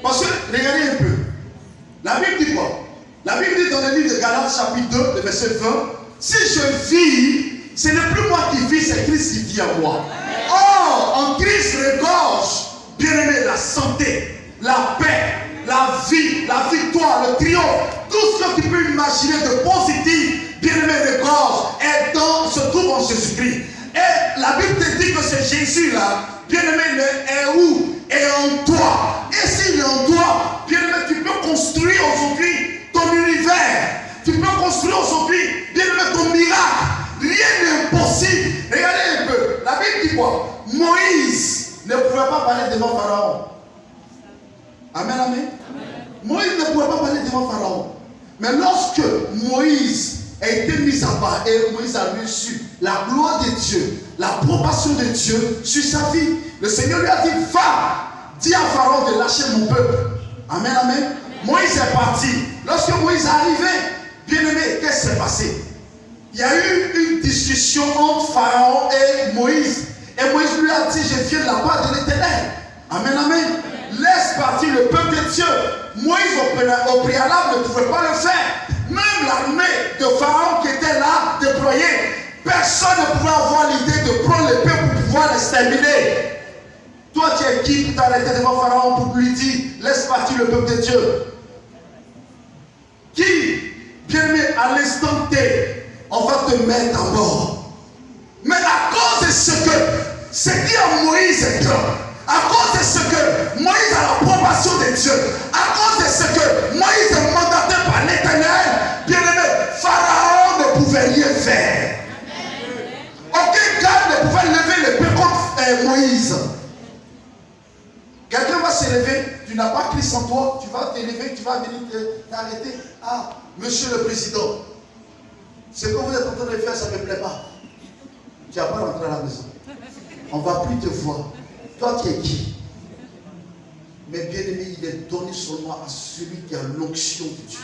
Parce que, regardez un peu. La Bible dit quoi? La Bible dit dans le livre de Galates chapitre 2, le verset 20, si je vis, ce n'est plus moi qui vis, c'est Christ qui vit en moi. Or, en Christ regorge, bien-aimé, la santé, la paix, la vie, la victoire, le triomphe, tout ce que tu peux imaginer de positif, bien-aimé, regorge, se trouve en Jésus-Christ. Et la Bible te dit que c'est Jésus-là, bien-aimé, est où? Est en toi. Et s'il est en toi, bien-aimé, tu peux construire aujourd'hui ton univers. Tu peux construire aujourd'hui, bien-aimé, ton miracle. Rien n'est impossible. Regardez un peu. La Bible dit quoi? Moïse ne pouvait pas parler devant Pharaon. Amen, amen. Moïse ne pouvait pas parler devant Pharaon. Mais lorsque Moïse a été mis à part et Moïse a reçu la gloire de Dieu, l'approbation de Dieu sur sa vie, le Seigneur lui a dit, va, dis à Pharaon de lâcher mon peuple. Amen, amen. Moïse est parti. Lorsque Moïse est arrivé, bien aimé, qu'est-ce qui s'est passé? Il y a eu une discussion entre Pharaon et Moïse. Et Moïse lui a dit, je viens de la part de l'Éternel. Amen, amen. Laisse partir le peuple de Dieu. Moïse au préalable ne pouvait pas le faire. Même l'armée de Pharaon qui était là, déployée, personne ne pouvait avoir l'idée de prendre le peuple pour pouvoir l'exterminer. Toi, tu es qui pour t'arrêter devant Pharaon pour lui dire, laisse partir le peuple de Dieu? Qui, bien aimé, à l'instant T, on va te mettre à mort. Mais à cause de ce qui en Moïse est grand, à cause de ce que Moïse a l'approbation de Dieu, à cause de ce que Moïse est mandaté par l'Éternel, bien aimé, Pharaon ne pouvait rien faire. Aucun garde ne pouvait lever l'épée contre Moïse. Quelqu'un va se lever, tu n'as pas Christ en toi, tu vas t'élever, tu vas venir t'arrêter. Ah, monsieur le président, ce que vous êtes en train de faire, ça ne me plaît pas. Tu n'as pas rentré à la maison. On ne va plus te voir. Toi, tu es qui? Mais bien aimé, il est donné seulement à celui qui a l'onction de Dieu.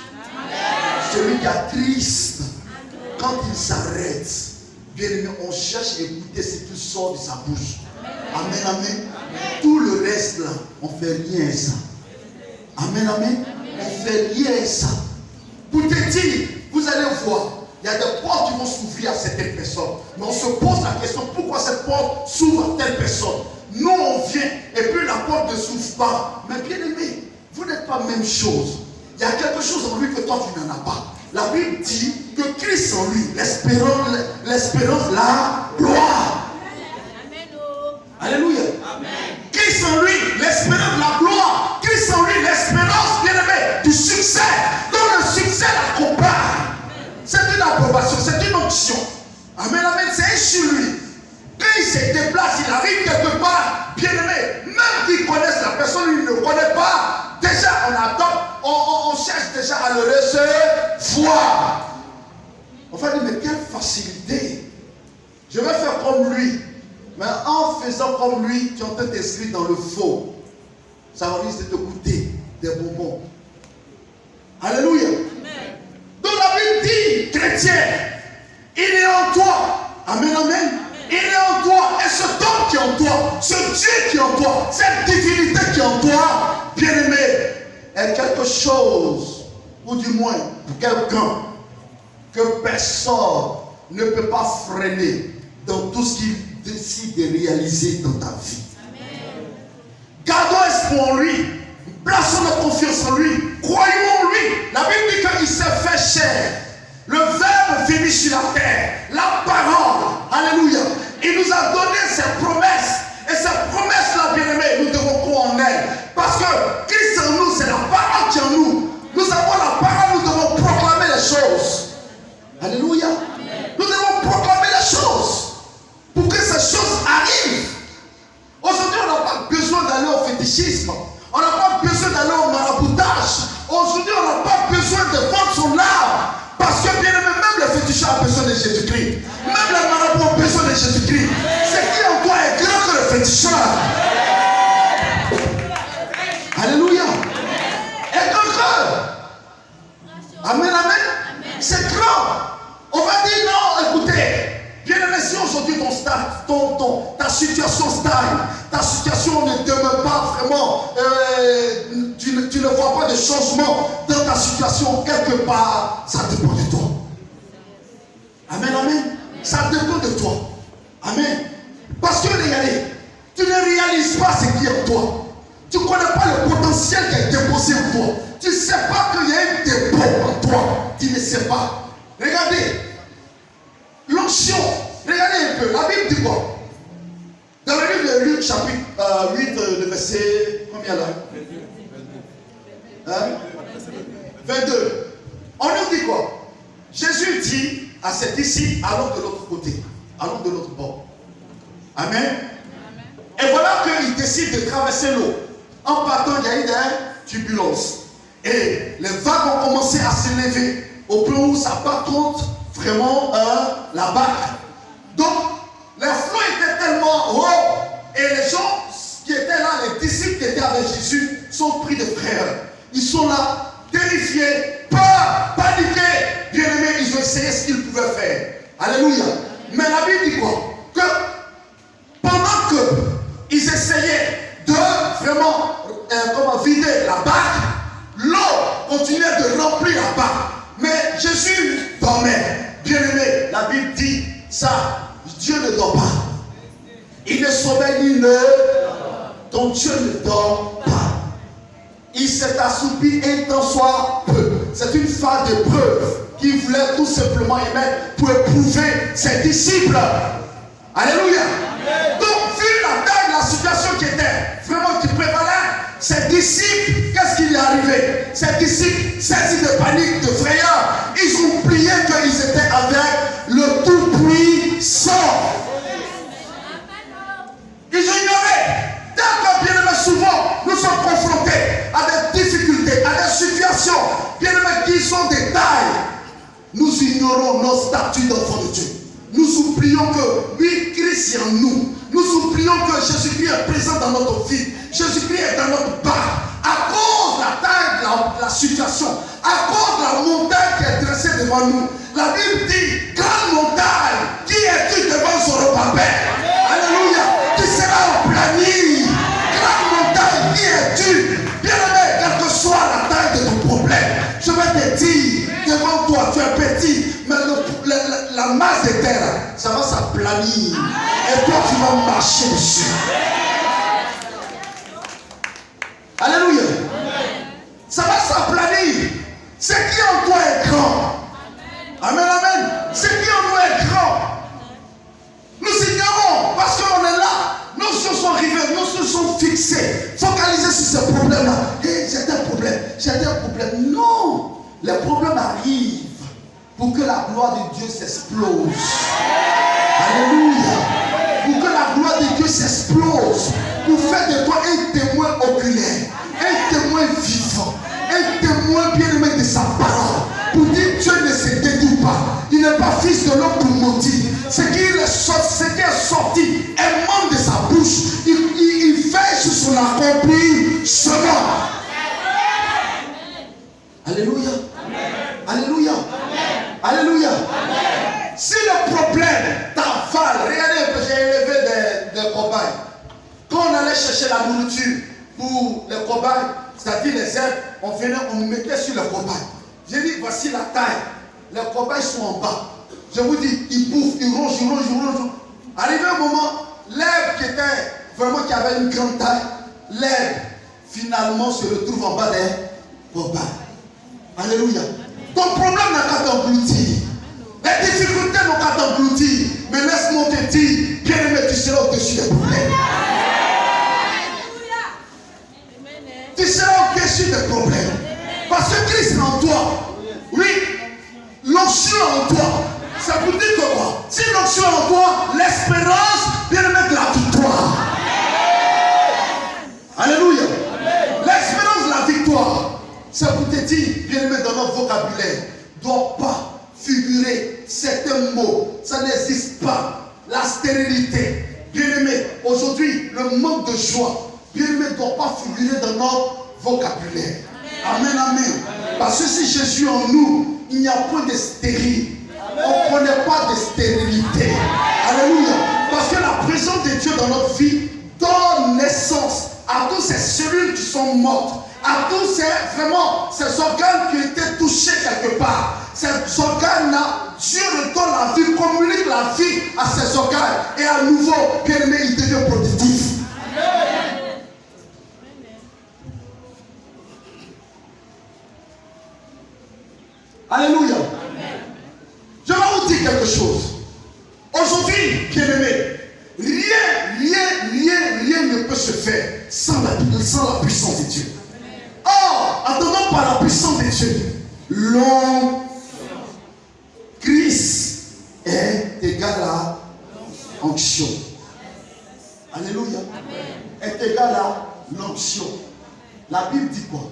Celui qui a Christ. Quand il s'arrête, bien aimé, on cherche à écouter ce qui sort de sa bouche. Amen, amen. Tout le reste là, on ne fait rien à ça. Amen, amen. On ne fait rien à ça. Pour te dire, vous allez voir, il y a des portes qui vont s'ouvrir à certaines personnes. Mais on se pose la question, pourquoi cette porte s'ouvre à telle personne? Nous, on vient, et puis la porte ne s'ouvre pas. Mais bien aimé, vous n'êtes pas la même chose. Il y a quelque chose en lui que toi, tu n'en as pas. La Bible dit que Christ en lui, l'espérance, la gloire. Alléluia. Christ en lui, l'espérance, la gloire. Christ en lui, l'espérance, bien aimé, du succès. Dont le succès l'accompagne. C'est une approbation, c'est une onction. Amen, amen, c'est sur lui. Quand il se déplace, il arrive quelque part, bien aimé, même qu'il connaisse la personne, il ne connaît pas. Déjà, on adopte, on cherche déjà à le recevoir. On va dire, mais quelle facilité. Je vais faire comme lui. Mais en faisant comme lui, tu es en train t'inscrire dans le faux. Ça va risque de te coûter des bonbons. Alléluia. Amen. Donc la Bible dit, chrétien, il est en toi. Amen, amen. Il est en toi. Et cet homme qui est en toi, ce Dieu qui est en toi, cette divinité qui est en toi, bien aimé, est quelque chose, ou du moins quelqu'un, que personne ne peut pas freiner dans tout ce qu'il décide de réaliser dans ta vie. Amen. Gardons espoir en lui. Plaçons notre confiance en lui. Croyons en lui. La Bible dit qu'il s'est fait chair. Le Verbe venu sur la terre. La parole. Alléluia. Il nous a donné ses promesses. Et ces promesses-là, bien-aimés, nous devons croire en elles. Parce que Christ en nous, c'est la parole qui est en nous. Nous avons la parole, nous devons proclamer les choses. Alléluia. Amen. Nous devons proclamer les choses. Pour que ces choses arrivent. Aujourd'hui, on n'a pas besoin d'aller au fétichisme. On n'a pas besoin d'aller au maraboutage. Aujourd'hui, on n'a pas besoin de vendre son âme. Parce que bien aimé, même le fétichisme a besoin de Jésus-Christ. Même les marabouts ont besoin de Jésus-Christ. Ce qui en toi est grand que le fétichisme. Alléluia. Et grand. Amen, amen. C'est grand. On va dire non, écoutez. Bien aimé, si aujourd'hui ta situation stagne, ta situation ne demeure pas vraiment, tu pas de changement dans ta situation, quelque part, ça dépend de toi. Amen, amen. Ça dépend de toi. Amen. Parce que regardez, tu ne réalises pas ce qui est en toi. Tu ne connais pas le potentiel qui a été posé en toi. Tu ne sais pas qu'il y a un dépôt en toi. Tu ne sais pas. Regardez. L'onction. Regardez un peu. La Bible dit quoi? Dans le livre de Luc, chapitre 8, le verset. Combien là? 22. On nous dit quoi? Jésus dit à ses disciples, allons de l'autre côté. Allons de l'autre bord. Amen. Et voilà qu'il décide de traverser l'eau. En partant, il y a eu des turbulences. Et les vagues ont commencé à s'élever au point où ça bat contre vraiment la barque. Donc, les flots étaient tellement hauts et les gens qui étaient là, les disciples qui étaient avec Jésus, sont pris de frayeur. Ils sont là, terrifiés, peur, paniqués. Bien aimés, ils ont essayé ce qu'ils pouvaient faire. Alléluia. Mais la Bible dit quoi? Que pendant qu'ils essayaient de vraiment vider la barque, l'eau continuait de remplir la barque. Mais Jésus dormait. Bien aimé, la Bible dit ça. Dieu ne dort pas. Il ne sommeille ni ne. Ton Dieu ne dort pas. Il s'est assoupi et il t'en soit peu. C'est une phase de preuve qu'il voulait tout simplement émettre pour éprouver ses disciples. Alléluia. Amen. Donc, vu la taille de la situation qui était vraiment qui prévalait, ses disciples, qu'est-ce qui lui est arrivé? Ses disciples, saisis de panique, de frayeur, ils ont oublié qu'ils étaient avec le Tout-Puissant. Ils ont ignoré. D'accord, bien aimé, souvent, nous sommes confrontés à des difficultés, à des situations, bien aimé, qui sont des tailles. Nous ignorons nos statuts d'enfants de Dieu. Nous oublions que, oui, Christ est en nous. Nous oublions que Jésus-Christ est présent dans notre vie. Jésus-Christ est dans notre barque. À cause de la taille de la situation, à cause de la montagne qui est dressée devant nous, la Bible dit, grande montagne, qui es-tu devant Zorobabel? Alléluia. Tu seras en planning. Grande montagne, qui es-tu? Bien-aimé, quelle que soit la taille de ton problème, je vais te dire, devant toi, tu es petit, mais la masse de terre, ça va s'aplanir. Et toi, tu vas marcher dessus. Alléluia. Ça va s'aplanir. Ce qui en toi est grand. Amen, amen. Ce qui en nous est grand. Nous ignorons parce qu'on est là. Nos yeux sont rivés, nos yeux sont fixés, focalisés sur ce problème-là. Hey, j'ai un problème. Non. Les problèmes arrivent pour que la gloire de Dieu s'explose. Alléluia. Pour que la gloire de Dieu s'explose. Pour faire de toi un témoin oculaire, un témoin vivant, un témoin bien-aimé de sa parole. Pour dire Dieu ne se dédie pas. Il n'est pas fils de l'homme pour mentir. Ce qui est sorti émane de sa bouche. Il fait sur son accomplissement. Alléluia. Alléluia. Alléluia. Si le problème t'avale, regardez un peu, j'ai élevé des cobayes. Quand on allait chercher la nourriture pour les cobayes, c'est-à-dire les herbes, on mettait sur les cobayes. J'ai dit, voici la taille. Les cobayes sont en bas. Je vous dis, ils bouffent, ils rongent. Arrivé un moment, l'herbe qui avait une grande taille, l'herbe finalement se retrouve en bas des cobayes. Alléluia. Ton problème n'a qu'à t'engloutir. Les difficultés n'ont qu'à t'engloutir. Mais laisse-moi te dire, bien aimé, tu seras au-dessus des problèmes. Tu seras au-dessus des problèmes. Parce que Christ est en toi. Oui, l'onction est en toi. Ça vous dit que quoi? Si l'onction est en toi, l'espérance, bien aimé, de la victoire. Alléluia. L'espérance de la victoire. Ça vous te dit, bien aimé, dans notre vocabulaire, ne doit pas figurer certains mots. Ça n'existe pas. La stérilité. Bien aimé, aujourd'hui, le manque de joie, bien aimé, ne doit pas figurer dans notre vocabulaire. Amen, amen. Parce que si Jésus est en nous, il n'y a point de stérile. On ne connaît pas de stérilité. Alléluia. Parce que la présence de Dieu dans notre vie donne naissance à toutes ces cellules qui sont mortes à tous ces organes qui étaient touchés quelque part. Ces organes-là, Dieu redonne la vie, communique la vie à ces organes. Et à nouveau, bien-aimé, il devient productif. Alléluia. Je vais vous dire quelque chose. Aujourd'hui, bien-aimé, rien ne peut se faire sans la puissance de Dieu. Or, attendons par la puissance de Dieu. L'onction. Christ est égal à onction. Alléluia. Est égal à l'onction. La Bible dit quoi?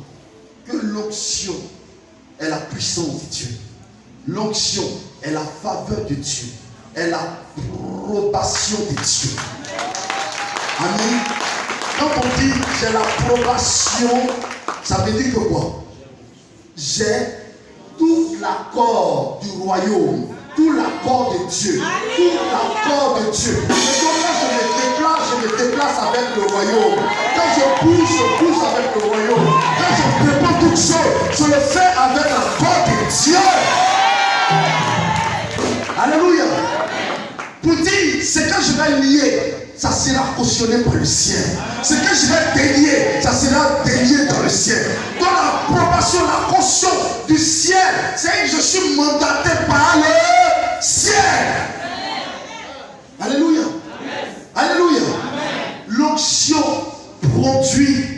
Que l'onction est la puissance de Dieu. L'onction est la faveur de Dieu. Est l'approbation de Dieu. Amen. Quand on dit j'ai l'approbation, ça veut dire que quoi? J'ai tout l'accord du royaume, tout l'accord de Dieu, tout l'accord de Dieu. Et donc quand je me déplace avec le royaume. Quand je bouge avec le royaume. Quand je prépare toutes choses, je le fais avec l'accord de Dieu. Alléluia. Pour dire, ce que je vais lier, ça sera cautionné par le ciel. Ce que je vais délier, ça sera délié dans le ciel. Dans l'approbation, la caution du ciel, c'est que je suis mandaté par le ciel. Alléluia. Alléluia. L'onction produit